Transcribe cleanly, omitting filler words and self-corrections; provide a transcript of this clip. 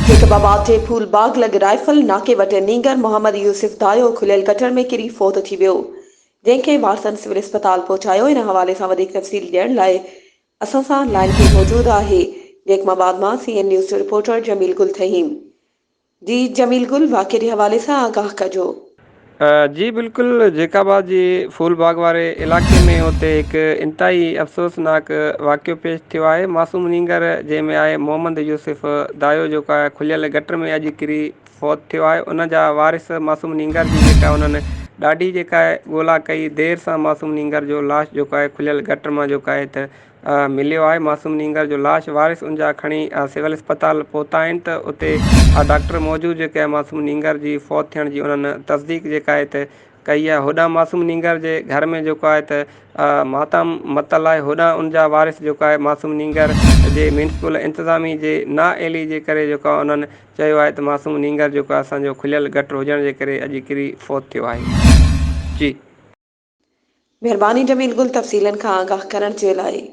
जेकबाबाद जे फूलबाग लॻ राइफल नाके वटि नींगर मोहम्मद यूसुफ दायो खुलियल गटर में किरी फ़ौत थी वियो, जंहिंखे वारसन सिविल अस्पताल पहुचायो। इन हवाले सां वधीक तफ़सील ॾियण लाइ असां सां लाइन ते मौजूदु आहे जेकबाबाद मां CN न्यूज़ जो रिपोर्टर जमील गुल थहीम। जी जमील गुल, वाक़े जे हवाले सां आगाह कजो। जी बिल्कुलु, जेकाबाद जी फूलबाग वारे इलाइक़े में हुते हिकु इंतिहाई अफ़सोसनाक वाक़ियो पेश थियो आहे। मासूम नींगर जंहिंमें आहे मोहम्मद यूसुफ दायो जेको आहे खुलियल गटर में अॼु किरी फ़ौत थियो आहे। उन जा वारिस मासूम नींगर जी जेका उन्हनि ॾाढी जेका आहे ॻोल्हा कई, देरि सां मासूम नींगर जो लाश जेको आहे खुलियल गटर मां जेको आहे त मिलियो आहे। मासूम नींगर जो लाश वारिस उनजा खणी सिविल अस्पताल पहुता आहिनि त उते डॉक्टर मौजूदु जेके आहे मासूम नींगर जी फ़ौत थियण जी उन्हनि तस्दीक जेका आहे त कई आहे। होॾां मासूम नींगर जे घर में जेको आहे त मातम मतल आहे। होॾां उनजा वारिस जेको आहे मासूम नींगर जे म्यूनिसिपल इंतिज़ामी जे नाअहली जे करे जेको आहे उन्हनि चयो आहे त मासूम नींगर जेको आहे असांजो खुलियल गटर हुजण जे करे अॼु किरी फ़ौत थियो आहे। जी महिरबानी जमील गुल, तफ़सीलनि खां आगाह करण जे लाइ।